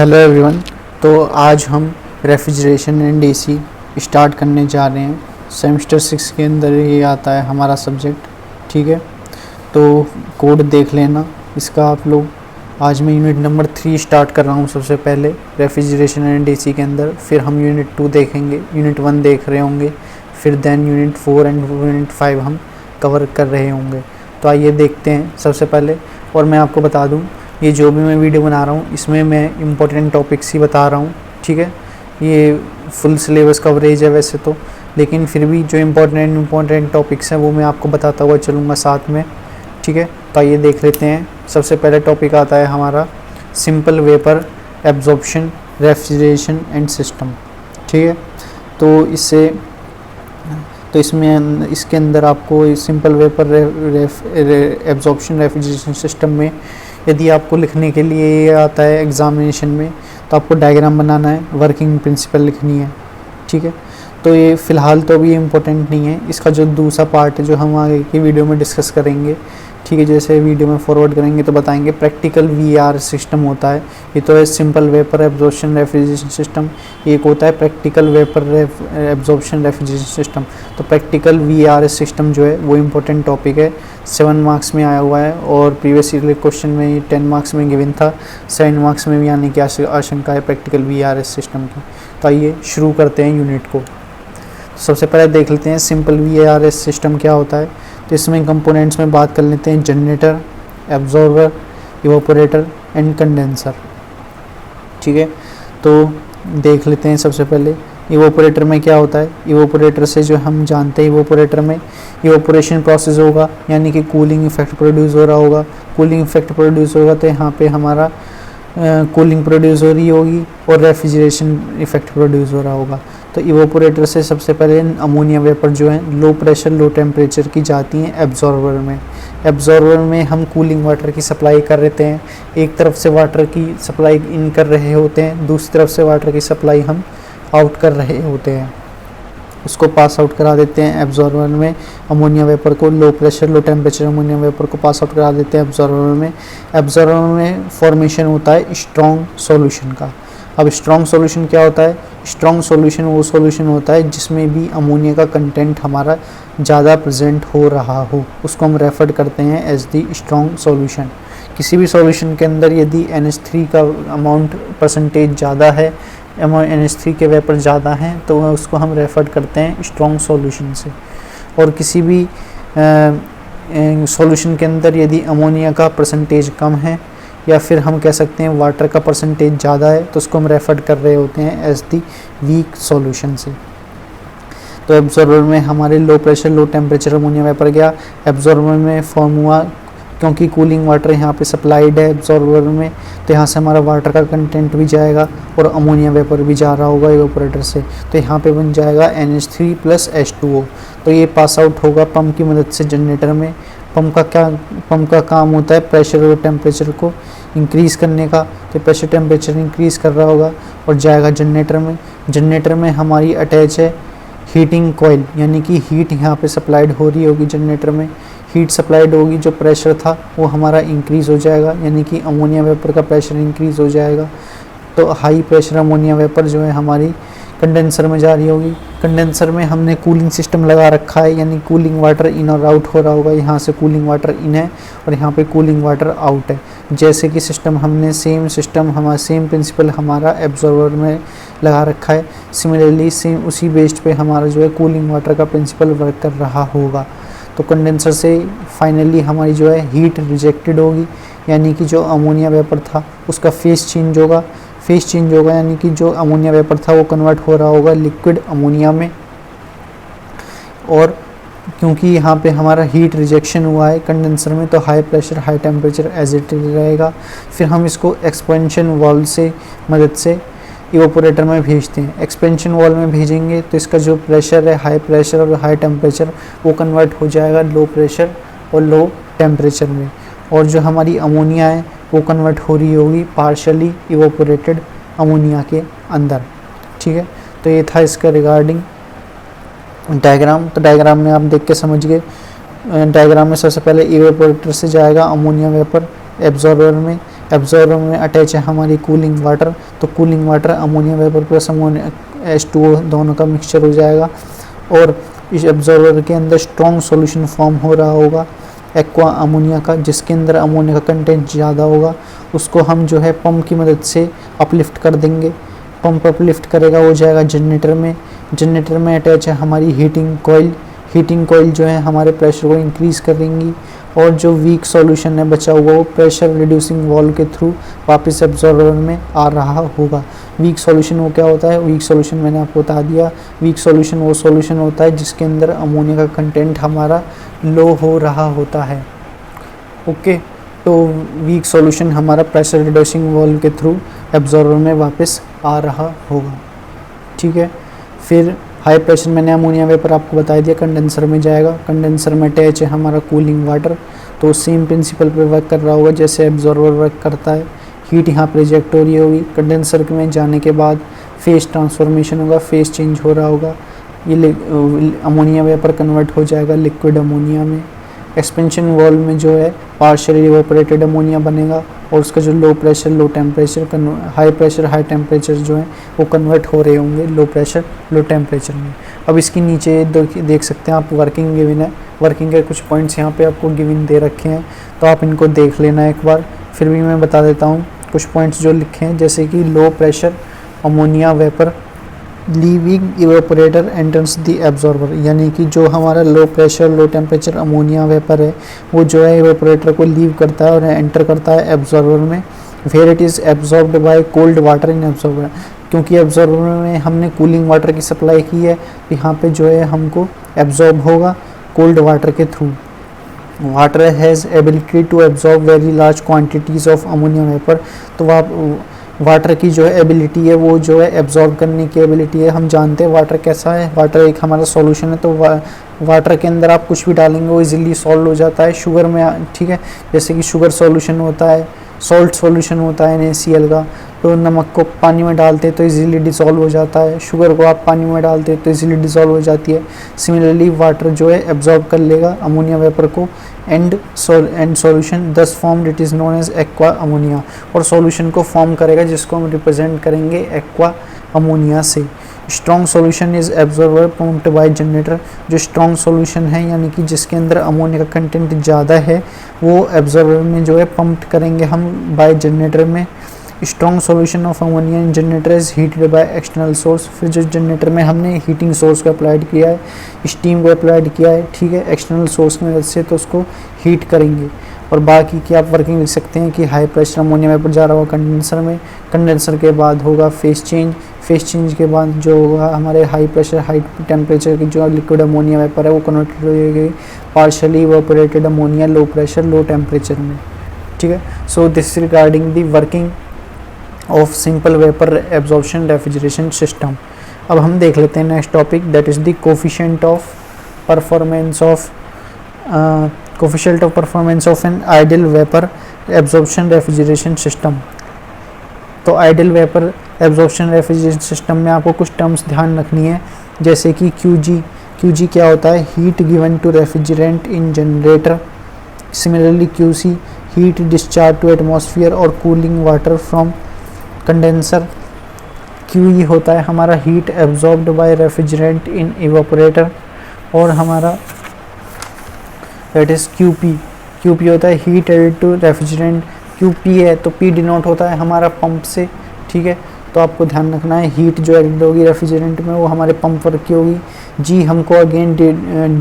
Hello everyone. तो आज हम रेफ्रिजरेशन एंड एसी स्टार्ट करने जा रहे हैं। सेमेस्टर 6 के अंदर ये आता है हमारा सब्जेक्ट, ठीक है। तो कोड देख लेना इसका आप लोग। आज मैं यूनिट नंबर 3 स्टार्ट कर रहा हूँ सबसे पहले रेफ्रिजरेशन एंड एसी के अंदर। फिर हम यूनिट 2 देखेंगे, यूनिट 1 देख रहे होंगे, फिर देन यूनिट 4 एंड यूनिट 5 हम कवर कर रहे होंगे। तो आइए देखते हैं सबसे पहले। और मैं आपको बता दूँ, ये जो भी मैं वीडियो बना रहा हूँ इसमें मैं इम्पोर्टेंट टॉपिक्स ही बता रहा हूँ, ठीक है। ये फुल सिलेबस कवरेज है वैसे तो, लेकिन फिर भी जो इम्पोर्टेंट टॉपिक्स हैं वो मैं आपको बताता हुआ चलूँगा साथ में, ठीक है। तो आइए देख लेते हैं। सबसे पहले टॉपिक आता है हमारा simple vapour absorption refrigeration and system, ठीक है। तो इसके अंदर आपको simple vapour absorption refrigeration system में यदि आपको लिखने के लिए ये आता है एग्जामिनेशन में, तो आपको डायग्राम बनाना है, वर्किंग प्रिंसिपल लिखनी है, ठीक है। तो ये फ़िलहाल तो अभी इम्पोर्टेंट नहीं है। इसका जो दूसरा पार्ट है जो हम आगे की वीडियो में डिस्कस करेंगे, ठीक है, जैसे वीडियो में फॉरवर्ड करेंगे तो बताएंगे। प्रैक्टिकल वीआर सिस्टम होता है, ये तो है simple vapour absorption refrigeration system. एक होता है practical vapour absorption refrigeration system. तो प्रैक्टिकल वीआर सिस्टम जो है वो इम्पोर्टेंट टॉपिक है, 7 मार्क्स में आया हुआ है और प्रीवियस ईयर क्वेश्चन में 10 मार्क्स में गिवन था, 7 मार्क्स में भी आने की आशंका है प्रैक्टिकल वीआर सिस्टम की। तो आइए शुरू करते हैं यूनिट को। सबसे पहले देख लेते हैं सिंपल वीआर सिस्टम क्या होता है। तो इसमें कंपोनेंट्स में बात कर लेते हैं, generator, absorber, evaporator and condenser, ठीक है। तो देख लेते हैं सबसे पहले इवापोरेटर में क्या होता है। इवापोरेटर से जो हम जानते हैं, इवापोरेटर में इवापोरेशन प्रोसेस होगा, यानी कि कूलिंग इफेक्ट प्रोड्यूस हो रहा होगा। कूलिंग इफेक्ट प्रोड्यूस होगा तो यहाँ पे हमारा कूलिंग प्रोड्यूस हो रही होगी और रेफ्रिजरेशन इफेक्ट प्रोड्यूस हो रहा होगा। तो इवापोरेटर से सबसे पहले अमोनिया वेपर जो है लो प्रेशर लो टेम्परेचर की जाती हैं एब्जॉर्बर में। एब्जॉर्बर में हम कूलिंग वाटर की सप्लाई कर देते हैं। एक तरफ से वाटर की सप्लाई इन कर रहे होते हैं, दूसरी तरफ से वाटर की सप्लाई हम आउट कर रहे होते हैं, उसको पास आउट करा देते हैं एब्जॉर्बर में। अमोनिया वेपर को लो pressure low temperature ammonia vapour को पास आउट करा देते हैं एब्जॉर्बर में। एब्जॉर्बर में फॉर्मेशन होता है स्ट्रॉन्ग सॉल्यूशन का। अब स्ट्रॉन्ग सॉल्यूशन क्या होता है? स्ट्रॉन्ग सॉल्यूशन वो सॉल्यूशन होता है जिसमें भी अमोनिया का कंटेंट हमारा ज़्यादा प्रेजेंट हो रहा हो, उसको हम रेफर करते हैं एज दी स्ट्रॉन्ग सॉल्यूशन। किसी भी सॉल्यूशन के अंदर यदि NH3 का अमाउंट परसेंटेज ज़्यादा है, NH3 के वेपर ज़्यादा हैं, तो उसको हम रेफर करते हैं स्ट्रॉन्ग सॉल्यूशन से। और किसी भी सॉल्यूशन के अंदर यदि अमोनिया का परसेंटेज कम है या फिर हम कह सकते हैं वाटर का परसेंटेज ज़्यादा है, तो उसको हम रेफर कर रहे होते हैं एज दी वीक सॉल्यूशन से। तो एब्जॉर्बर में हमारे लो pressure low temperature ammonia vapour गया, एब्जॉर्बर में फॉर्म हुआ। क्योंकि कूलिंग वाटर यहाँ पे सप्लाइड है एब्जॉर्बर में, तो यहाँ से हमारा वाटर का कंटेंट भी जाएगा और अमोनिया वेपर भी जा रहा होगा इवापोरेटर से। तो यहाँ पे बन जाएगा NH3 + H2O। तो ये पास आउट होगा पंप की मदद से जनरेटर में। पंप का काम होता है प्रेशर और टेम्परेचर को इंक्रीज़ करने का। तो प्रेशर टेम्परेचर इंक्रीज़ कर रहा होगा और जाएगा जनरेटर में। जनरेटर में हमारी अटैच है हीटिंग कॉइल, यानी कि हीट यहाँ पे सप्लाइड हो रही होगी जनरेटर में। हीट सप्लाइड होगी, जो प्रेशर था वो हमारा इंक्रीज़ हो जाएगा, यानी कि अमोनिया वेपर का प्रेशर इंक्रीज़ हो जाएगा। तो हाई प्रेशर अमोनिया वेपर जो है हमारी कंडेंसर में जा रही होगी। कंडेंसर में हमने कूलिंग सिस्टम लगा रखा है, यानी कूलिंग वाटर इन और आउट हो रहा होगा। यहाँ से कूलिंग वाटर इन है और यहाँ पे कूलिंग वाटर आउट है। जैसे कि सिस्टम हमने सेम प्रिंसिपल हमारा एब्जॉर्बर में लगा रखा है, सिमिलरली सेम उसी बेस्ड पे हमारा जो है कूलिंग वाटर का प्रिंसिपल वर्क कर रहा होगा। तो कंडेंसर से फाइनली हमारी जो है हीट रिजेक्टेड होगी, यानी कि जो अमोनिया वेपर था उसका फेस चेंज होगा। यानी कि जो अमोनिया वेपर था वो कन्वर्ट हो रहा होगा लिक्विड अमोनिया में। और क्योंकि यहाँ पे हमारा हीट रिजेक्शन हुआ है कंडेंसर में, तो high pressure high temperature as it is रहेगा। फिर हम इसको एक्सपेंशन वाल्व से मदद से इवापोरेटर में भेजते हैं। एक्सपेंशन वाल्व में भेजेंगे तो इसका जो प्रेशर है हाई प्रेशर और हाई टेम्परेचर वो कन्वर्ट हो जाएगा लो प्रेशर और लो टेम्परेचर में। और जो हमारी अमोनिया है वो कन्वर्ट हो रही होगी पार्शली इवापोरेटेड अमोनिया के अंदर, ठीक है। तो ये था इसका रिगार्डिंग डायग्राम। तो डायग्राम में आप देख के समझ गए। डायग्राम में सबसे पहले इवेपोरेटर से जाएगा अमोनिया वेपर एब्जॉर्बर में, एब्जॉर्बर में अटैच है हमारी कूलिंग वाटर, तो cooling water ammonia vapour plus ammonia H2O दोनों का मिक्सचर हो जाएगा और इस एब्जॉर्बर के अंदर स्ट्रॉन्ग सॉल्यूशन फॉर्म हो रहा होगा एक्वा अमोनिया का, जिसके अंदर अमोनिया का कंटेंट ज़्यादा होगा। उसको हम जो है पंप की मदद से अपलिफ्ट कर देंगे। पंप अपलिफ्ट करेगा, हो जाएगा जनरेटर में। जनरेटर में अटैच है हमारी हीटिंग कॉइल। हीटिंग कॉइल जो है हमारे प्रेशर को इंक्रीज़ करेंगी और जो वीक सॉल्यूशन है बचा हुआ वो प्रेशर रिड्यूसिंग वॉल्व के थ्रू वापस एब्जॉर्बर में आ रहा होगा। वीक सॉल्यूशन वो क्या होता है? वीक सॉल्यूशन मैंने आपको बता दिया। वीक सॉल्यूशन वो सॉल्यूशन होता है जिसके अंदर अमोनिया का कंटेंट हमारा लो हो रहा होता है। ओके, तो वीक सॉल्यूशन हमारा प्रेशर रिड्यूसिंग वॉल्व के थ्रू एब्जॉर्बर में वापस आ रहा होगा। ठीक है, फिर हाई प्रेशर मैंने अमोनिया वेपर आपको बता दिया, कंडेंसर में जाएगा। कंडेंसर में अटैच है हमारा कूलिंग वाटर, तो सेम प्रिंसिपल पे वर्क कर रहा होगा जैसे एब्जॉर्बर वर्क करता है। हीट यहाँ पर रिजेक्ट हो रही होगी। कंडेंसर में जाने के बाद फेस ट्रांसफॉर्मेशन होगा, फेस चेंज हो रहा होगा। ये अमोनिया वेपर कन्वर्ट हो जाएगा लिक्विड अमोनिया में। एक्सपेंशन वॉल्व में जो है पार्शियली इवेपोरेटेड अमोनिया बनेगा और उसका जो लो pressure low temperature high pressure high temperature जो है वो कन्वर्ट हो रहे होंगे लो प्रेशर लो टेम्परेचर में। अब इसके नीचे देख सकते हैं आप वर्किंग गिवन है। वर्किंग के कुछ पॉइंट्स यहाँ पे आपको गिवन दे रखे हैं, तो आप इनको देख लेना एक बार। फिर भी मैं बता देता हूँ कुछ पॉइंट्स जो लिखे हैं, जैसे कि low pressure ammonia vapour leaving evaporator enters the absorber, यानी कि जो हमारा low pressure low temperature ammonia vapour है वो जो है इवेपोरेटर को लीव करता है और एंटर करता है एब्जॉर्बर में। Where it is absorbed by cold water in absorber, क्योंकि एब्जॉर्बर में हमने कूलिंग वाटर की सप्लाई की है, यहाँ पे जो है हमको एब्जॉर्ब होगा कोल्ड वाटर के थ्रू। Water has ability to absorb very large quantities of ammonia vapour, तो आप वाटर की जो है एबिलिटी है वो जो है एब्जॉर्ब करने की एबिलिटी है। हम जानते हैं वाटर कैसा है, वाटर एक हमारा सॉल्यूशन है, तो वाटर के अंदर आप कुछ भी डालेंगे वो इजीली सॉल्व हो जाता है। शुगर में ठीक है, जैसे कि शुगर सॉल्यूशन होता है, सॉल्ट सॉल्यूशन होता है NaCl का, तो नमक को पानी में डालते तो इजीली डिसॉल्व हो जाता है। शुगर को आप पानी में डालते तो इजीली डिसॉल्व हो जाती है। सिमिलरली वाटर जो है एब्जॉर्ब कर लेगा अमोनिया वेपर को and solution thus formed it is known as aqua ammonia, और सॉल्यूशन को फॉर्म करेगा जिसको हम रिप्रेजेंट करेंगे एक्वा अमोनिया से। Strong solution is absorber pumped by generator, जो स्ट्रॉन्ग सॉल्यूशन है यानी कि जिसके अंदर अमोनिया का कंटेंट ज़्यादा है वो एब्जॉर्बर में जो है पंप्ड करेंगे हम बाय जनरेटर में। Strong solution of ammonia in generator is heated by external source, फिर जो जनरेटर में हमने हीटिंग सोर्स को अप्लाइड किया है, स्टीम को अप्लाइड किया है, ठीक है, एक्सटर्नल सोर्स की मदद से, तो उसको हीट करेंगे। और बाकी की आप वर्किंग लिख सकते हैं कि हाई प्रेशर अमोनिया वेपर जा रहा होगा कंडेंसर में, कंडेंसर के बाद होगा फेस चेंज, फेस चेंज के बाद जो होगा हमारे हाई प्रेशर हाई टेम्परेचर की जो लिक्विड अमोनिया वेपर है वो कन्वर्टेड हो जाएगी partially evaporated ammonia low pressure low temperature में। ठीक है, so this regarding the working of simple vapour absorption refrigeration system. अब हम देख लेते हैं next topic, that is the coefficient of performance of an ideal vapour absorption refrigeration system. तो ideal vapour absorption refrigeration system में आपको कुछ terms ध्यान रखनी है, जैसे कि QG क्या होता है, heat given to refrigerant in generator. Similarly QC heat discharge to atmosphere और cooling water from condenser. QE होता है हमारा heat absorbed by refrigerant in evaporator, और हमारा दैट इज़ QP होता है heat added to refrigerant. QP है तो P डिनोट होता है हमारा पंप से, ठीक है, तो आपको ध्यान रखना है हीट जो एडेड होगी रेफ्रिजरेंट में वो हमारे पंप वर्क की होगी। G हमको अगेन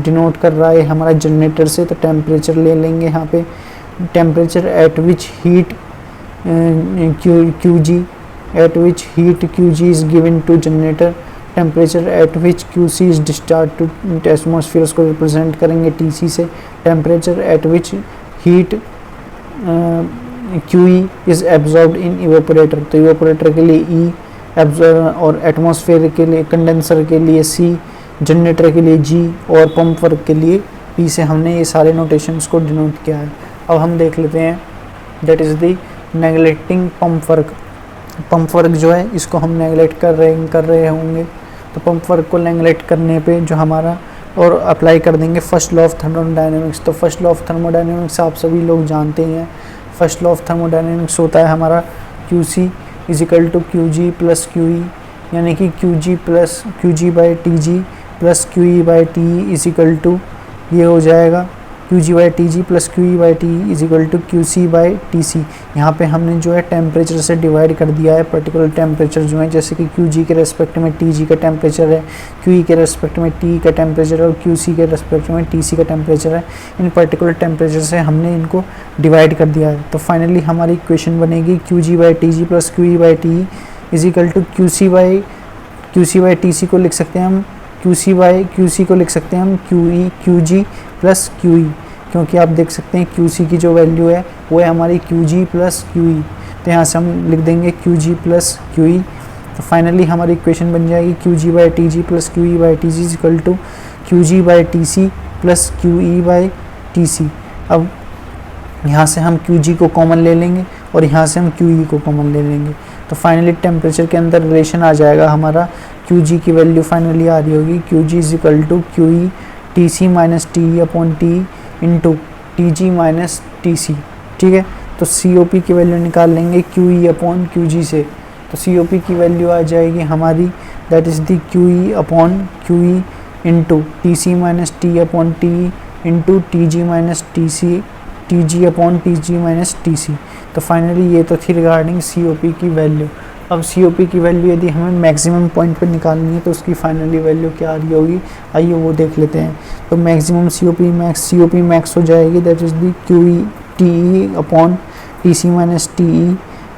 डिनोट कर रहा है हमारा जनरेटर से, तो टेम्परेचर ले लेंगे यहाँ पे, temperature at which heat QG is given to generator, temperature at which QC is discharged to atmosphere उसको रिप्रेजेंट करेंगे TC से, temperature at which heat QE is absorbed in evaporator, तो evaporator के लिए E और एटमॉस्फेयर के लिए condenser के लिए C, जनरेटर के लिए G और पंप वर्क के लिए P से हमने ये सारे नोटेशंस को डिनोट किया है। अब हम देख लेते हैं that is the neglecting pump work. Pump work जो है इसको हम नेगलेक्ट कर रहे होंगे, तो पंप वर्क को नेगलेक्ट करने पे जो हमारा और अप्लाई कर देंगे फर्स्ट लॉ ऑफ थर्मोडायनेमिक्स। तो फर्स्ट लॉ ऑफ थर्मोडायनेमिक्स आप सभी लोग जानते ही हैं। फर्स्ट लॉ ऑफ थर्मोडायनेमिक्स होता है हमारा Q C is equal to Q G plus Q E, यानी कि Q G by T G plus Q E by T E is equal to ये हो जाएगा Q G by T G plus Q E by T E is equal to Q C by T C. यहाँ पर हमने जो है temperature से divide कर दिया है पर्टिकुलर टेम्परेचर जो है, जैसे कि क्यू जी के रेस्पेक्ट में टी जी का टेम्परेचर है, क्यू ई के रेस्पेक्ट में टी का टेम्परेचर है और क्यू सी के रेस्पेक्ट में टी सी का टेम्परेचर है। इन पर्टिकुलर टेम्परेचर से हमने इनको डिवाइड कर दिया है। तो फाइनली हमारी इक्वेशन बनेगी Q G by T G plus Q E by T E is equal to Q C by T C को लिख सकते हैं हम क्यू सी को लिख सकते हैं हम क्यू जी प्लस क्यू ई, क्योंकि आप देख सकते हैं क्यू सी की जो वैल्यू है वो है हमारी Q G plus Q E, तो यहाँ से हम लिख देंगे Q G plus Q E. तो फाइनली हमारी इक्वेशन बन जाएगी Q G by T G plus Q E by T G is equal to Q G by T C plus Q E by T C. अब यहाँ से हम Q जी को common ले लेंगे और यहाँ से हम क्यू ई को कॉमन ले लेंगे, तो फाइनली टेम्परेचर के अंदर रिलेशन आ जाएगा हमारा। क्यू जी की वैल्यू फाइनली आ रही होगी Q G is equal to Q E T C minus T E upon T into T G minus T C. ठीक है, तो सी ओ पी की वैल्यू निकाल लेंगे क्यू ई अपॉन क्यू जी से, तो सी ओ पी की वैल्यू आ जाएगी हमारी that is the Q E upon Q E into T C minus T upon T into T G minus T C, T G upon T G minus T C. तो finally ये तो थी regarding C O P की वैल्यू। अब C O P की value यदि हमें मैक्सिमम पॉइंट पर निकालनी है तो उसकी फाइनली वैल्यू क्या आ रही होगी, आइए वो देख लेते हैं। तो maximum C O P max हो जाएगी that is the Q E T E upon T C minus T E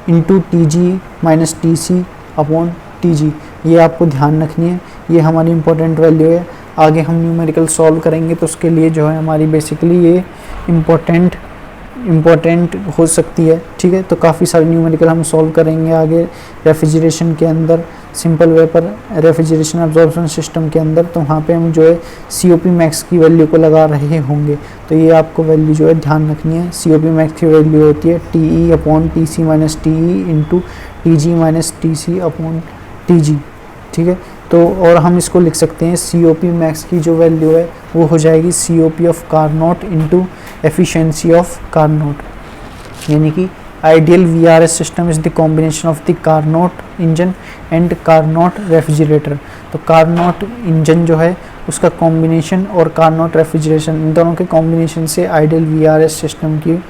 into T G minus T C upon T G. ये आपको ध्यान रखनी है, ये हमारी इंपॉर्टेंट वैल्यू है। आगे हम न्यूमेरिकल सॉल्व करेंगे तो उसके लिए जो है हमारी बेसिकली ये इम्पोर्टेंट हो सकती है। ठीक है, तो काफ़ी सारे न्यूमेरिकल हम सॉल्व करेंगे आगे रेफ्रिजरेशन के अंदर, simple vapour refrigeration absorption system के अंदर, तो वहाँ पे हम जो है COP मैक्स की वैल्यू को लगा रहे होंगे। तो ये आपको वैल्यू जो है ध्यान रखनी है। COP मैक्स की वैल्यू होती है TE upon TC minus TE into TG minus TC upon TG। ठीक है, तो और हम इसको लिख सकते हैं COP मैक्स की जो वैल्यू है वो हो जाएगी COP of Carnot into efficiency of Carnot, यानी कि ideal VRS system is the combination of the Carnot engine and Carnot refrigerator. तो कारनोट इंजन जो है उसका कॉम्बिनेशन और कारनोट रेफ्रिजरेशन, इन दोनों के कॉम्बिनेशन से आइडियल VRS सिस्टम की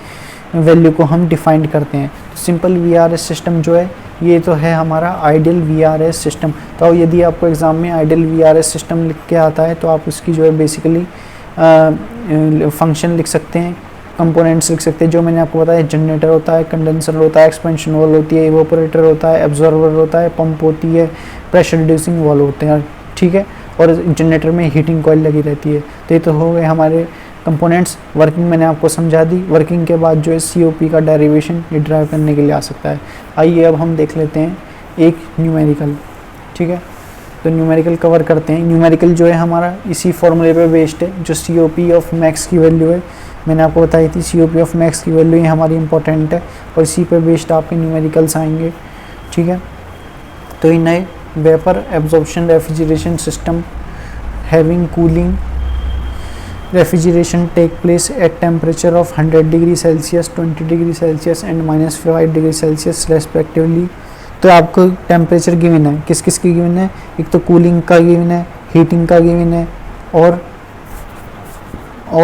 वैल्यू को हम डिफाइन करते हैं। तो सिंपल VRS सिस्टम जो है ये तो है हमारा आइडियल VRS सिस्टम। तो यदि आपको एग्ज़ाम में आइडियल VRS सिस्टम लिख के आता है तो आप उसकी जो है बेसिकली फंक्शन लिख सकते हैं, कंपोनेंट्स लिख सकते हैं। जो मैंने आपको बताया, जनरेटर होता है, कंडेंसर होता है, एक्सपेंशन वाल्व होती है, इवोपरेटर होता है, एब्जॉर्वर होता है, पंप होती है, प्रेशर रिड्यूसिंग वाल्व होते हैं। ठीक है, और जनरेटर में हीटिंग कॉइल लगी रहती है। तो ये तो हो गए हमारे कंपोनेंट्स। वर्किंग मैंने आपको समझा दी। वर्किंग के बाद जो है COP का डेरिवेशन ये ड्राइव करने के लिए आ सकता है। आइए अब हम देख लेते हैं एक न्यूमेरिकल। ठीक है, तो न्यूमेरिकल कवर करते हैं। न्यूमेरिकल जो है हमारा इसी फॉर्मूले पे बेस्ड है, जो COP ऑफ मैक्स की वैल्यू है मैंने आपको बताई थी। COP ऑफ मैक्स की वैल्यू ये हमारी इंपॉर्टेंट है और इसी पे बेस्ड आपके न्यूमेरिकल्स आएंगे। ठीक है, तो in a vapour absorption refrigeration system having cooling refrigeration take place at temperature of 100 degree Celsius, 20 degree Celsius and -5 degree Celsius respectively. तो आपको टेम्परेचर गिवन है, किस किस की गिवन है, एक तो कूलिंग का गिवन है, हीटिंग का गिवन है और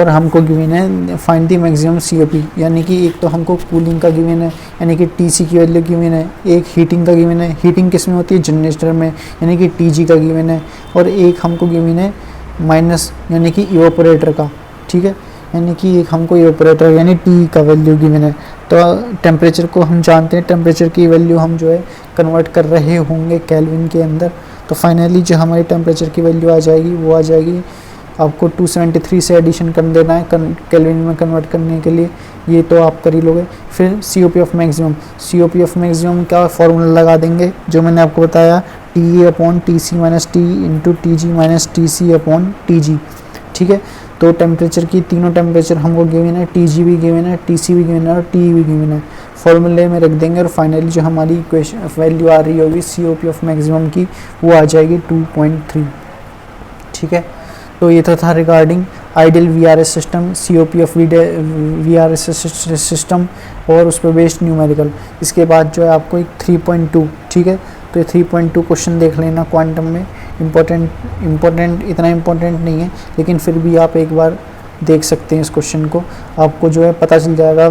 हमको गिवन है फाइंड द मैक्सिमम COP, यानी कि एक तो हमको कूलिंग का गिवन है यानी कि TC की वैल्यू गिवन है, एक हीटिंग का गिवन है, हीटिंग किस में होती है, जनरेटर में, यानी कि TG का गिवन है, और एक हमको गिवन है माइनस यानी कि इवोपरेटर का। ठीक है, यानी कि एक हमको इवोपरेटर यानी T का वैल्यू गिवन है। तो टेम्परेचर को हम जानते हैं, टेम्परेचर की वैल्यू हम जो है कन्वर्ट कर रहे होंगे केल्विन के अंदर। तो फाइनली जो हमारी टेम्परेचर की वैल्यू आ जाएगी वो आ जाएगी आपको 273 से एडिशन कर देना है केल्विन में कन्वर्ट करने के लिए, ये तो आप कर ही लोगे। फिर COP ऑफ मैक्सिमम का फॉर्मूला लगा देंगे जो मैंने आपको बताया, TE upon TC minus T into TG minus TC upon TG। ठीक है, तो टेम्परेचर की तीनों टेम्परेचर हमको गिवन है, TG भी गिवन है, TC भी गिवन है और TE भी गिवन है। फॉर्मूले में रख देंगे और फाइनली जो हमारी इक्वेशन वैल्यू आ रही होगी COP ऑफ मैक्सिमम की वो आ जाएगी 2.3। ठीक है, तो ये तो था regarding ideal VRS system, COP of VRS system और उस पर बेस्ड न्यूमेरिकल। इसके बाद जो है आपको एक 3.2, ठीक है, तो ये 3.2 क्वेश्चन देख लेना क्वांटम में। इम्पोर्टेंट इतना इम्पोर्टेंट नहीं है, लेकिन फिर भी आप एक बार देख सकते हैं इस क्वेश्चन को, आपको जो है पता चल जाएगा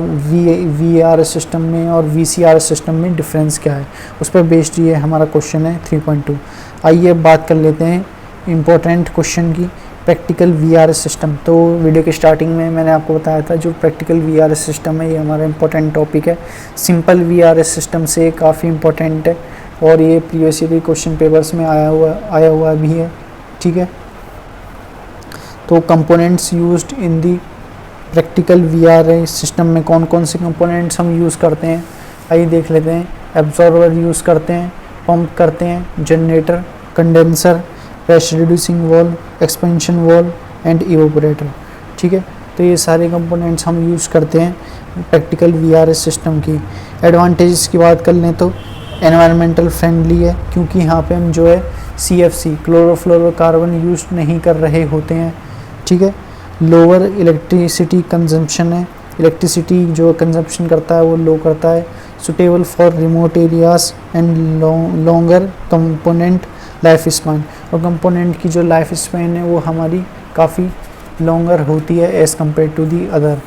VRS सिस्टम में और VCRS सिस्टम में डिफरेंस क्या है, उस पर बेस्ड ये हमारा क्वेश्चन है 3.2। आइए बात कर लेते हैं इम्पोर्टेंट क्वेश्चन की, प्रैक्टिकल VRS सिस्टम। तो वीडियो के स्टार्टिंग में मैंने आपको बताया था जो प्रैक्टिकल VRS सिस्टम है ये हमारा इम्पोर्टेंट टॉपिक है। सिंपल VRS सिस्टम से काफ़ी इम्पोर्टेंट है और ये प्रीवियस ईयर क्वेश्चन पेपर्स में आया हुआ भी है, ठीक है। तो components used in the practical VRS system में कौन कौन से कंपोनेंट्स हम यूज़ करते हैं, आइए देख लेते हैं। एब्जॉर्वर यूज़ करते हैं, पंप करते हैं, generator, condenser, pressure reducing valve, expansion valve and evaporator, ठीक है। तो ये सारे कंपोनेंट्स हम यूज़ करते हैं प्रैक्टिकल VRS सिस्टम की। एडवांटेजेस की बात कर लें तो एनवायरमेंटल फ्रेंडली है, क्योंकि यहाँ पे हम जो है CFC क्लोरोफ्लोरोकार्बन यूज नहीं कर रहे होते हैं, ठीक है। लोअर इलेक्ट्रिसिटी कंजम्पशन है, इलेक्ट्रिसिटी जो कंजम्पशन करता है वो लो करता है। Suitable for remote areas and longer component life span, और कंपोनेंट की जो लाइफ स्पैन है वो हमारी काफ़ी लॉन्गर होती है as compare to the other.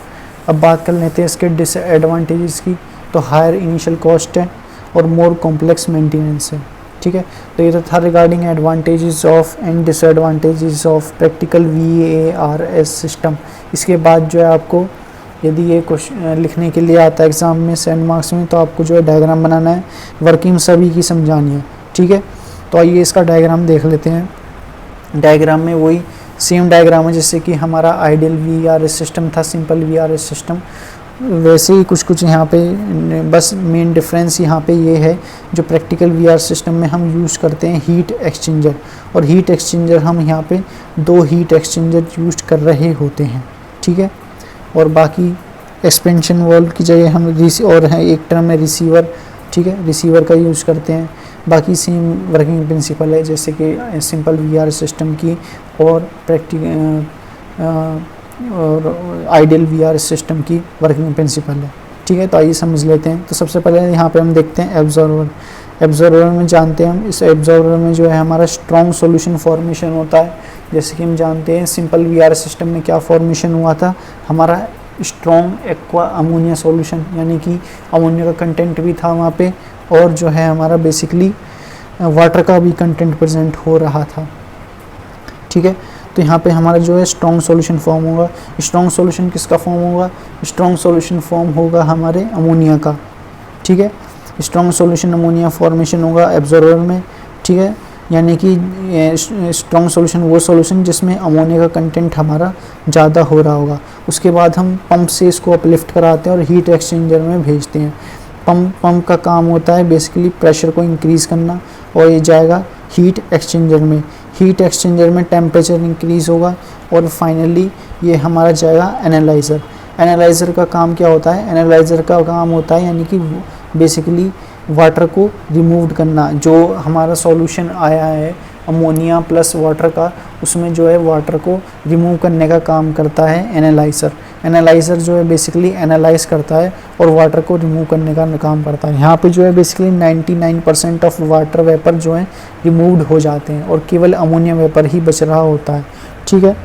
अब बात कर लेते हैं इसके डिसएडवांटेजेस की, तो हायर इनिशियल कॉस्ट है और मोर कॉम्प्लेक्स मेंटेनेंस है, ठीक है। तो ये तो था regarding advantages of and disadvantages of practical VARS system. इसके बाद जो है आपको यदि ये क्वेश्चन लिखने के लिए आता है एग्ज़ाम में 7 मार्क्स में, तो आपको जो है डायग्राम बनाना है, वर्किंग सभी की समझानी है, ठीक है। तो आइए इसका डायग्राम देख लेते हैं। डायग्राम में वही सेम डायग्राम है जैसे कि हमारा आइडियल VRS सिस्टम था, सिंपल VRS सिस्टम, वैसे ही कुछ यहाँ पे, बस मेन डिफरेंस यहाँ पे ये है जो प्रैक्टिकल VRS सिस्टम में हम यूज़ करते हैं हीट एक्सचेंजर, और हीट एक्सचेंजर हम यहाँ पे 2 हीट एक्सचेंजर यूज कर रहे होते हैं, ठीक है। और बाकी एक्सपेंशन वॉल्व की जगह हम और है एक टर्म है रिसीवर, ठीक है, रिसीवर का यूज़ करते हैं। बाकी सेम वर्किंग प्रिंसिपल है जैसे कि सिंपल VRS सिस्टम की और और आइडियल VRS सिस्टम की वर्किंग प्रिंसिपल है, ठीक है। तो आइए समझ लेते हैं। तो सबसे पहले यहाँ पे हम देखते हैं एब्जॉर्वर। एब्जॉर्वर में जानते हैं हम, इस एब्जॉर्वर में जो है हमारा स्ट्रॉन्ग सॉल्यूशन फॉर्मेशन होता है। जैसे कि हम जानते हैं सिंपल VRS सिस्टम में क्या फॉर्मेशन हुआ था, हमारा स्ट्रॉन्ग एक्वा अमोनिया सॉल्यूशन, यानी कि अमोनिया का कंटेंट भी था वहाँ पे, और जो है हमारा बेसिकली वाटर का भी कंटेंट प्रेजेंट हो रहा था, ठीक है। तो यहाँ पे हमारा जो है स्ट्रॉन्ग सॉल्यूशन फॉर्म होगा। स्ट्रॉन्ग सॉल्यूशन किसका फॉर्म होगा, स्ट्रॉन्ग सॉल्यूशन फॉर्म होगा हमारे अमोनिया का, ठीक है। स्ट्रॉन्ग सॉल्यूशन अमोनिया फॉर्मेशन होगा एब्जॉर्बर में, ठीक है। यानी कि स्ट्रॉन्ग सॉल्यूशन वो सॉल्यूशन जिसमें अमोनिया का कंटेंट हमारा ज़्यादा हो रहा होगा। उसके बाद हम पंप से इसको अपलिफ्ट कराते हैं और हीट एक्सचेंजर में भेजते हैं। पंप का काम होता है बेसिकली प्रेशर को इंक्रीज़ करना, और ये जाएगा हीट एक्सचेंजर में। हीट एक्सचेंजर में टेम्परेचर इंक्रीज़ होगा, और फाइनली ये हमारा जाएगा एनालाइज़र। एनालाइज़र का काम क्या होता है, एनालाइज़र का काम होता है यानी कि बेसिकली वाटर को रिमूव करना। जो हमारा सॉल्यूशन आया है अमोनिया प्लस वाटर का, उसमें जो है वाटर को रिमूव करने का काम करता है एनालाइज़र। एनालाइज़र जो है बेसिकली एनालाइज करता है और वाटर को रिमूव करने का काम करता है। यहाँ पे जो है बेसिकली 99% ऑफ वाटर वेपर जो है रिमूव्ड हो जाते हैं और केवल अमोनिया वेपर ही बच रहा होता है, ठीक है।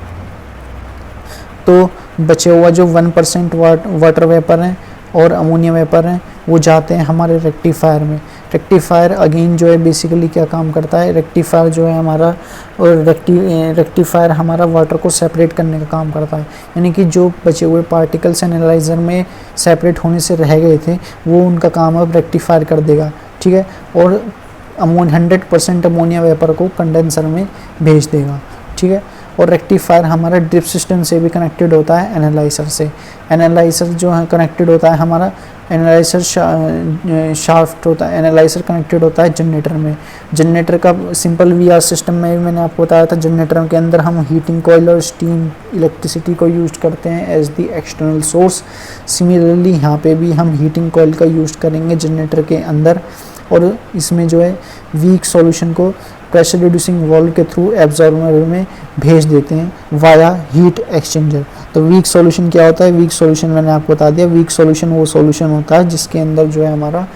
तो बचे हुआ जो 1% वाटर वेपर हैं और अमोनिया वेपर हैं वो जाते हैं हमारे रेक्टिफायर में। रेक्टिफायर अगेन जो है बेसिकली क्या काम करता है, रेक्टिफायर जो है हमारा, और रेक्टिफायर हमारा वाटर को सेपरेट करने का काम करता है। यानी कि जो बचे हुए पार्टिकल्स एनालाइज़र में सेपरेट होने से रह गए थे वो उनका काम अब रेक्टिफायर कर देगा, ठीक है। और 100% अमोनिया वेपर को कंडेंसर में भेज देगा, ठीक है। और रेक्टिफायर हमारा ड्रिप सिस्टम से भी कनेक्टेड होता है एनालाइज़र से। एनालाइज़र जो है कनेक्टेड होता है हमारा, एनालाइज़र शाफ्ट होता है, एनालाइज़र कनेक्टेड होता है जनरेटर में। जनरेटर का सिंपल VR सिस्टम में मैंने आपको बताया था, जनरेटर के अंदर हम हीटिंग कॉइल और स्टीम इलेक्ट्रिसिटी को यूज करते हैं as the external source. Similarly यहाँ पे भी हम हीटिंग कॉइल का यूज करेंगे जनरेटर के अंदर, और इसमें जो है वीक सॉल्यूशन को प्रेशर रिड्यूसिंग वाल्व के थ्रू एब्जॉर्बर में भेज देते हैं वाया हीट एक्सचेंजर। तो वीक सॉल्यूशन क्या होता है? वीक सॉल्यूशन मैंने आपको बता दिया, वीक सॉल्यूशन वो सॉल्यूशन होता है जिसके अंदर जो है हमारा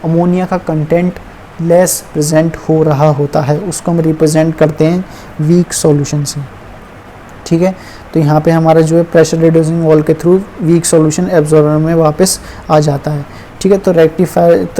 अमोनिया का कंटेंट लेस प्रेजेंट हो रहा होता है, उसको हम रिप्रेजेंट करते हैं वीक सॉल्यूशन से। ठीक है, तो यहाँ पे हमारा जो है प्रेशर रिड्यूसिंग वाल्व के थ्रू वीक सॉल्यूशन एब्जॉर्बर में वापस आ जाता है। ठीक है, तो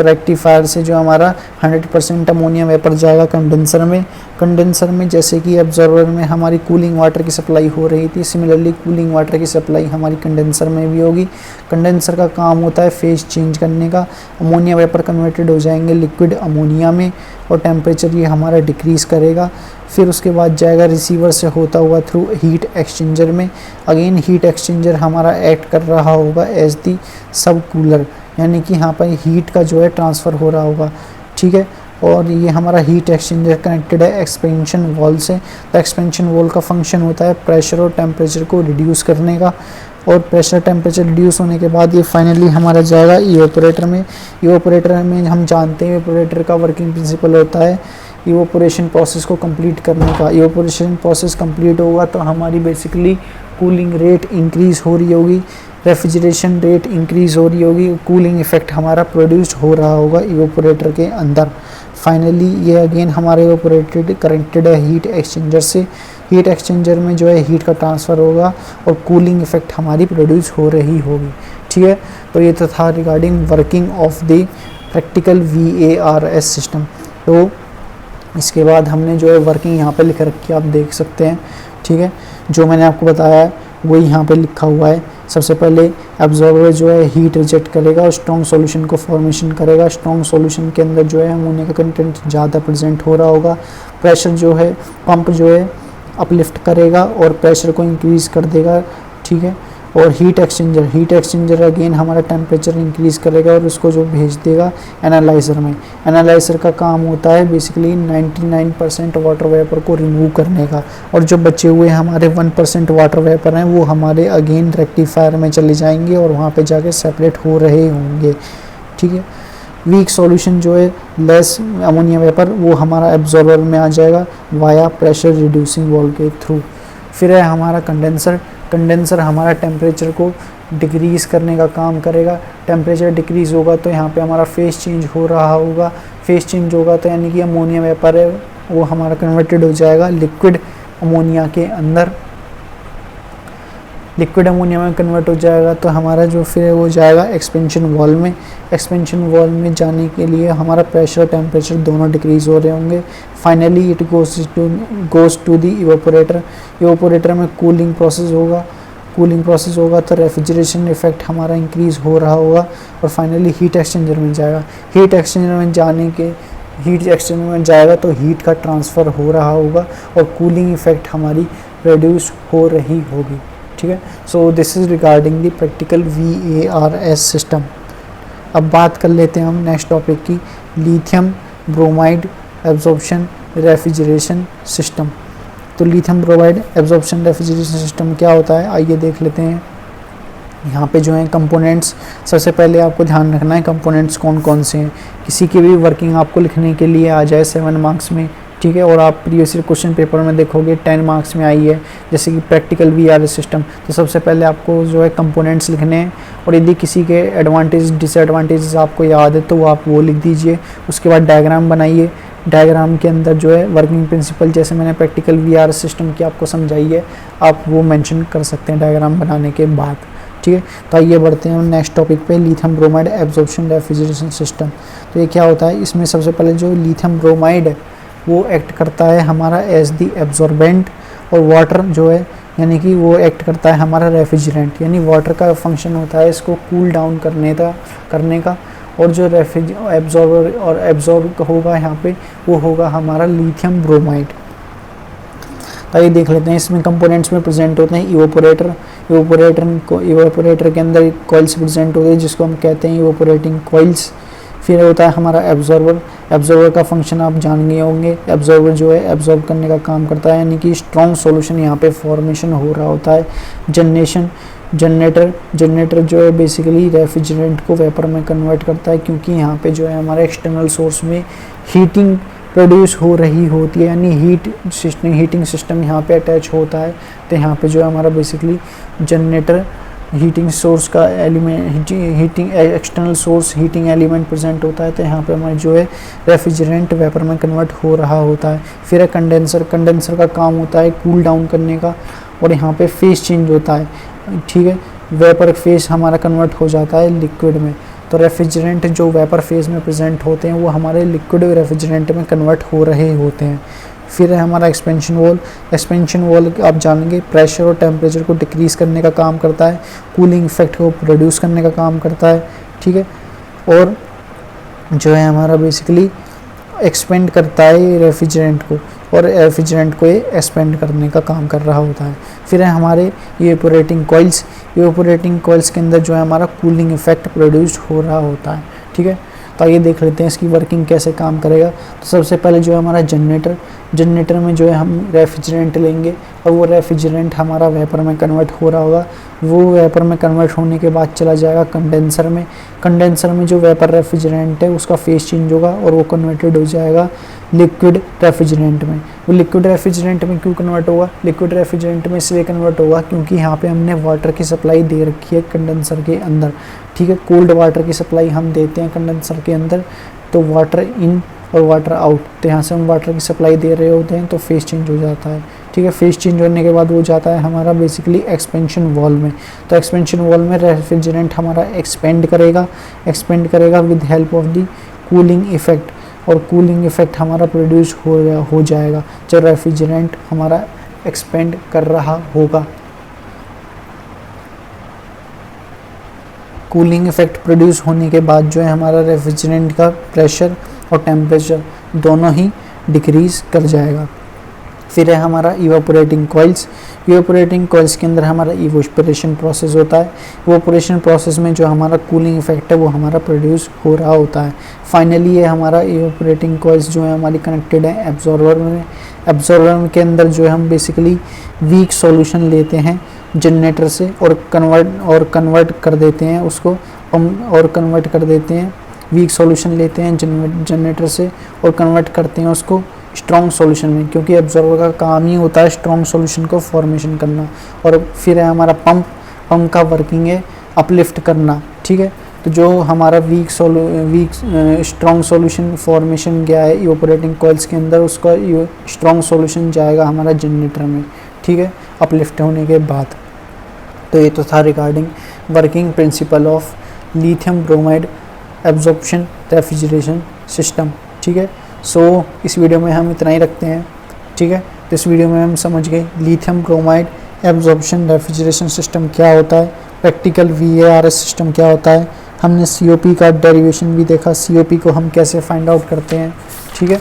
रेक्टिफायर से जो हमारा 100% अमोनिया वेपर जाएगा कंडेंसर में जैसे कि एब्जॉर्बर में हमारी कूलिंग वाटर की सप्लाई हो रही थी, सिमिलरली कूलिंग वाटर की सप्लाई हमारी कंडेंसर में भी होगी। कंडेंसर का काम होता है फेज चेंज करने का, अमोनिया वेपर कन्वर्टेड हो जाएंगे लिक्विड अमोनिया में और टेम्परेचर ये हमारा डिक्रीज़ करेगा। फिर उसके बाद जाएगा रिसीवर से होता हुआ थ्रू हीट एक्सचेंजर में। अगेन हीट एक्सचेंजर हमारा एक्ट कर रहा होगा एज दी सब कूलर, यानी कि यहाँ पर हीट का जो है ट्रांसफ़र हो रहा होगा। ठीक है, और ये हमारा हीट एक्सचेंजर कनेक्टेड है एक्सपेंशन वॉल से। तो एक्सपेंशन वॉल का फंक्शन होता है प्रेशर और टेम्परेचर को रिड्यूस करने का, और प्रेशर टेम्परेचर रिड्यूस होने के बाद ये फाइनली हमारा जाएगा इवेपोरेटर में। इवेपोरेटर में हम जानते हैं इवेपोरेटर का वर्किंग प्रिंसिपल होता है इवेपोरेशन प्रोसेस को कंप्लीट करने का। इवेपोरेशन प्रोसेस कंप्लीट होगा तो हमारी बेसिकली कूलिंग रेट इंक्रीज़ हो रही होगी, रेफ्रिजरेशन रेट इंक्रीज़ हो रही होगी, कूलिंग इफेक्ट हमारा प्रोड्यूस्ड हो रहा होगा इवेपोरेटर के अंदर। फाइनली ये अगेन हमारे इवेपोरेटेड कनेक्टेड है हीट एक्सचेंजर से। हीट एक्सचेंजर में जो है हीट का ट्रांसफ़र होगा और कूलिंग इफेक्ट हमारी प्रोड्यूस हो रही होगी। ठीक है, तो ये तो था regarding working of the practical VARS system. तो इसके बाद हमने जो है वर्किंग यहाँ पे लिख रखी है, आप देख सकते हैं। ठीक है, जो मैंने आपको बताया है वही यहाँ पे लिखा हुआ है। सबसे पहले एब्जॉर्बर जो है हीट रिजेक्ट करेगा और स्ट्रॉन्ग सॉल्यूशन को फॉर्मेशन करेगा। स्ट्रॉन्ग सॉल्यूशन के अंदर जो है अमोनिया का कंटेंट ज़्यादा प्रेजेंट हो रहा होगा। प्रेशर जो है पंप जो है अपलिफ्ट करेगा और प्रेशर को इंक्रीज़ कर देगा। ठीक है, और हीट एक्सचेंजर अगेन हमारा टेम्परेचर इंक्रीज़ करेगा और उसको जो भेज देगा एनालाइज़र में। एनालाइज़र का काम होता है बेसिकली 99% वाटर वेपर को रिमूव करने का, और जो बचे हुए हमारे 1% वाटर वेपर हैं वो हमारे अगेन रेक्टिफायर में चले जाएंगे और वहाँ पे जाके सेपरेट हो रहे होंगे। ठीक है, वीक सॉल्यूशन जो है लेस अमोनिया वेपर वो हमारा एब्जॉर्बर में आ जाएगा वाया प्रेशर रिड्यूसिंग वाल्व के थ्रू। फिर है हमारा कंडेंसर हमारा टेम्परेचर को डिक्रीज़ करने का काम करेगा। टेम्परेचर डिक्रीज़ होगा तो यहाँ पे हमारा फेस चेंज हो रहा होगा। फेस चेंज होगा तो यानी कि अमोनिया वेपर है वो हमारा कन्वर्टेड हो जाएगा लिक्विड अमोनिया के अंदर। लिक्विड अमोनिया में कन्वर्ट हो जाएगा तो हमारा जो फिर वो जाएगा एक्सपेंशन वॉल में। एक्सपेंशन वॉल में जाने के लिए हमारा प्रेशर टेम्परेचर दोनों डिक्रीज़ हो रहे होंगे। Finally it goes to the evaporator में कूलिंग प्रोसेस होगा तो रेफ्रिजरेशन इफेक्ट हमारा इंक्रीज़ हो रहा होगा और फाइनली हीट एक्सचेंजर में जाएगा। हीट एक्सचेंजर में जाएगा तो हीट का ट्रांसफ़र हो रहा होगा और कूलिंग इफेक्ट हमारी प्रोड्यूस हो रही होगी। ठीक है, so this is regarding the practical VARS system. अब बात कर लेते हैं हम नेक्स्ट टॉपिक की, lithium bromide absorption refrigeration system. तो lithium bromide absorption refrigeration system क्या होता है, आइए देख लेते हैं। यहाँ पे जो है कंपोनेंट्स, सबसे पहले आपको ध्यान रखना है कंपोनेंट्स कौन कौन से हैं। किसी की भी वर्किंग आपको लिखने के लिए आ जाए 7 मार्क्स में, ठीक है, और आप प्रीवियस ईयर क्वेश्चन पेपर में देखोगे 10 मार्क्स में आई है, जैसे कि प्रैक्टिकल VARS सिस्टम। तो सबसे पहले आपको जो है कंपोनेंट्स लिखने हैं और यदि किसी के एडवांटेज डिसएडवांटेजेस आपको याद है तो वो आप वो लिख दीजिए। उसके बाद डायग्राम बनाइए। डायग्राम के अंदर जो है वर्किंग प्रिंसिपल, जैसे मैंने प्रैक्टिकल VARS सिस्टम की आपको समझाई है, आप वो मेंशन कर सकते हैं डायग्राम बनाने के बाद। ठीक है, तो आइए बढ़ते हैं नेक्स्ट टॉपिक पे, lithium bromide absorption refrigeration system. तो ये क्या होता है, इसमें सबसे पहले जो लिथियम ब्रोमाइड है वो एक्ट करता है हमारा एज दी एब्जॉर्बेंट, और वाटर जो है यानी कि वो एक्ट करता है हमारा रेफ्रिजरेंट, यानी वाटर का फंक्शन होता है इसको कूल डाउन करने का। और जो एब्जॉर्ब होगा यहाँ पे वो होगा हमारा लिथियम ब्रोमाइड। आइए देख लेते हैं, इसमें कंपोनेंट्स में प्रेजेंट होते हैं इवेपोरेटर के अंदर कॉइल्स प्रेजेंट होते हैं जिसको हम कहते हैं इवेपोरेटिंग कॉइल्स। फिर होता है हमारा एब्जॉर्बर का फंक्शन आप जान गए होंगे। एब्जॉर्बर जो है एब्जॉर्ब करने का काम करता है, यानी कि स्ट्रॉन्ग सॉल्यूशन यहाँ पे फॉर्मेशन हो रहा होता है। जनरेटर जो है बेसिकली रेफ्रिजरेंट को वेपर में कन्वर्ट करता है, क्योंकि यहाँ पे जो है हमारे एक्सटर्नल सोर्स में हीटिंग प्रोड्यूस हो रही होती है, यानी हीटिंग सिस्टम यहाँ पे अटैच होता है। तो यहाँ पे जो है हमारा बेसिकली जनरेटर हीटिंग सोर्स का element, heating external source heating element present होता है। तो यहाँ पे हमारे जो है रेफ्रिजरेंट वेपर में कन्वर्ट हो रहा होता है। फिर है कंडेंसर, कंडेंसर का काम होता है कूल डाउन करने का, और यहाँ पे फेस चेंज होता है, ठीक है, वेपर फेस हमारा कन्वर्ट हो जाता है लिक्विड में। तो रेफ्रिजरेंट जो वेपर फेज में प्रेजेंट होते हैं वो हमारे लिक्विड रेफ्रिजरेंट में कन्वर्ट हो रहे होते हैं। फिर है हमारा एक्सपेंशन वॉल। एक्सपेंशन वॉल आप जानेंगे प्रेशर और टेम्परेचर को डिक्रीज़ करने का काम करता है, कूलिंग इफेक्ट को प्रोड्यूस करने का काम करता है, ठीक है, और जो है हमारा बेसिकली एक्सपेंड करता है रेफ्रिजरेंट को, और रेफ्रिजरेंट को ये एक्सपेंड करने का काम कर रहा होता है। फिर है हमारे इवेपोरेटिंग कॉइल्स। इवेपोरेटिंग कॉइल्स के अंदर जो है हमारा कूलिंग इफेक्ट प्रोड्यूस हो रहा होता है, ठीक है। तो आइए देख लेते हैं इसकी वर्किंग कैसे काम करेगा। तो सबसे पहले जो है हमारा जनरेटर, जनरेटर में जो है हम रेफ्रिजरेंट लेंगे और वो रेफ्रिजरेंट हमारा वेपर में कन्वर्ट हो रहा होगा। वो वेपर में कन्वर्ट होने के बाद चला जाएगा कंडेंसर में। कंडेंसर में जो वेपर रेफ्रिजरेंट है उसका फेस चेंज होगा और वो कन्वर्टेड हो जाएगा लिक्विड रेफ्रिजरेंट में। वो लिक्विड रेफ्रिजरेंट में क्यों कन्वर्ट होगा? लिक्विड रेफ्रिजरेंट में इसलिए कन्वर्ट होगा क्योंकि यहाँ पे हमने वाटर की सप्लाई दे रखी है कंडेंसर के अंदर, ठीक है। कोल्ड वाटर की सप्लाई हम देते हैं कंडेंसर के अंदर, तो वाटर इन और वाटर आउट, तो यहाँ से हम वाटर की सप्लाई दे रहे होते हैं तो फेस चेंज हो जाता है, ठीक है। फेस चेंज होने के बाद वो जाता है हमारा बेसिकली एक्सपेंशन वॉल में। तो एक्सपेंशन वॉल में रेफ्रिजरेंट हमारा एक्सपेंड करेगा with help of the cooling effect, और कूलिंग इफेक्ट हमारा प्रोड्यूस हो जाएगा जब रेफ्रिजरेंट हमारा एक्सपेंड कर रहा होगा। कूलिंग इफेक्ट प्रोड्यूस होने के बाद जो है हमारा रेफ्रिजरेंट का प्रेशर और टेम्परेचर दोनों ही डिक्रीज़ कर जाएगा। फिर है हमारा इवेपोरेटिंग कॉइल्स। इवेपोरेटिंग कॉइल्स के अंदर हमारा इवेपोरेशन प्रोसेस होता है। इवेपोरेशन प्रोसेस में जो हमारा कूलिंग इफेक्ट है वो हमारा प्रोड्यूस हो रहा होता है। फाइनली ये हमारा इवेपोरेटिंग कॉइल्स जो है हमारी कनेक्टेड है एब्जॉर्बर में। एब्जॉर्बर के अंदर जो है हम बेसिकली वीक सॉल्यूशन लेते हैं जनरेटर से और कन्वर्ट कर देते हैं उसको, और कन्वर्ट कर देते हैं वीक सॉल्यूशन लेते हैं जनरेटर से और कन्वर्ट करते हैं उसको स्ट्रॉन्ग सॉल्यूशन में, क्योंकि एब्जॉर्बर का काम ही होता है स्ट्रॉन्ग सॉल्यूशन को फॉर्मेशन करना। और फिर है हमारा पंप का वर्किंग है अपलिफ्ट करना, ठीक है। तो जो हमारा वीक स्ट्रॉन्ग सॉल्यूशन फॉर्मेशन गया है इवेपोरेटिंग कॉइल्स के अंदर, उसका स्ट्रॉन्ग सॉल्यूशन जाएगा हमारा जनरेटर में, ठीक है, अपलिफ्ट होने के बाद। तो ये तो था regarding working principle of lithium bromide absorption refrigeration system, ठीक है। सो इस वीडियो में हम इतना ही रखते हैं, ठीक है। तो इस वीडियो में हम समझ गए lithium bromide absorption refrigeration system क्या होता है, प्रैक्टिकल VARS सिस्टम क्या होता है, हमने COP का डेरिवेशन भी देखा, COP को हम कैसे फाइंड आउट करते हैं, ठीक है।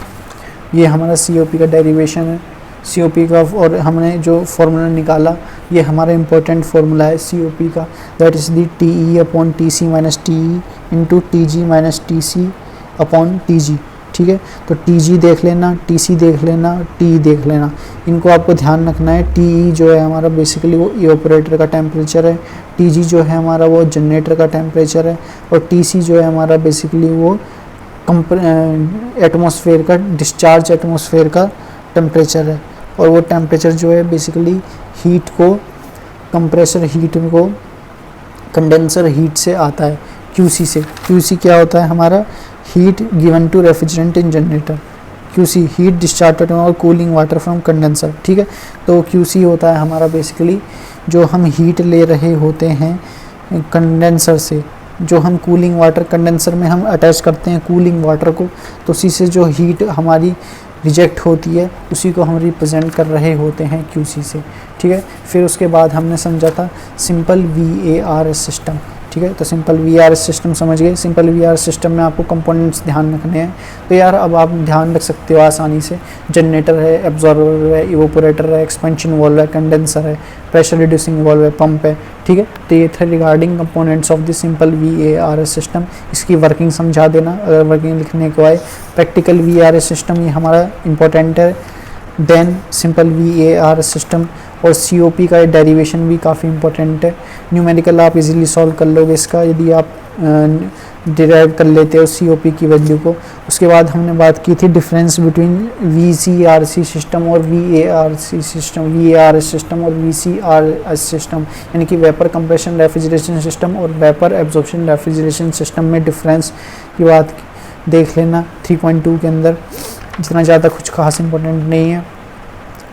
ये हमारा COP का डेरिवेशन है, COP का, और हमने जो फार्मूला निकाला ये हमारा इंपॉर्टेंट फार्मूला है COP का, that is the TE/TC - TE into TG - TC upon TG, ठीक है। तो TG देख लेना, TC देख लेना, TE देख लेना, इनको आपको ध्यान रखना है। TE जो है हमारा बेसिकली वो इवेपोरेटर का टेम्परेचर है, TG जो है हमारा वो जनरेटर का टेम्परेचर है, और TC जो है हमारा बेसिकली वो एटमॉस्फेयर का डिस्चार्ज एटमॉस्फेयर का टेम्परेचर है। और वो टेम्परेचर जो है बेसिकली हीट को, कंप्रेसर हीट को कंडेंसर हीट से आता है, QC से। QC क्या होता है हमारा? Heat given to refrigerant in generator, QC heat discharge और कूलिंग वाटर फ्रॉम कंडेंसर, ठीक है। तो QC होता है हमारा बेसिकली जो हम हीट ले रहे होते हैं कंडेंसर से, जो हम कूलिंग वाटर कंडेंसर में हम अटैच करते हैं कूलिंग वाटर को, तो उसी से जो हीट हमारी रिजेक्ट होती है उसी को हम रिप्रेजेंट कर रहे होते हैं QC से, ठीक है। फिर उसके बाद हमने समझा था सिंपल VARS सिस्टम, ठीक है। तो सिंपल VARS सिस्टम समझ गए। सिंपल VARS सिस्टम में आपको कंपोनेंट्स ध्यान रखने हैं, तो यार अब आप ध्यान रख सकते हो आसानी से। जनरेटर है, एब्जॉर्बर है, इवेपोरेटर है, एक्सपेंशन वाल्व है, कंडेंसर है, प्रेशर रिड्यूसिंग वाल्व है, पंप है, ठीक है। तो ये थे regarding components of the simple VARS system. इसकी वर्किंग समझा देना अगर वर्किंग लिखने को आए। प्रैक्टिकल VARS सिस्टम ये हमारा इंपॉर्टेंट है। देन सिंपल VARS सिस्टम और COP का डेरिवेशन भी काफ़ी इंपॉर्टेंट है। न्यूमेरिकल आप इजीली सॉल्व कर लोगे इसका, यदि आप डिराइव कर लेते हो COP की वैल्यू को। उसके बाद हमने बात की थी डिफरेंस बिटवीन VCRC सिस्टम और VARC सिस्टम, VARS सिस्टम और VCRS सिस्टम, यानी कि वेपर कंप्रेशन रेफ्रिजरेशन सिस्टम और वेपर एब्जॉर्प्शन रेफ्रिजरेशन सिस्टम में डिफरेंस की बात देख लेना 3.2 के अंदर। इतना ज़्यादा कुछ खास इंपॉर्टेंट नहीं है।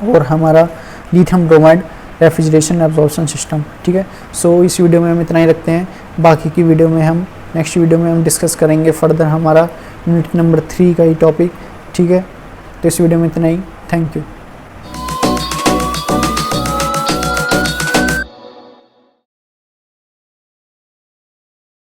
और हमारा lithium bromide refrigeration absorption system, ठीक है। सो इस वीडियो में हम इतना ही रखते हैं। बाकी की वीडियो में हम नेक्स्ट वीडियो में हम डिस्कस करेंगे फर्दर हमारा यूनिट नंबर 3 का ही टॉपिक, ठीक है। तो इस वीडियो में इतना ही। Thank you.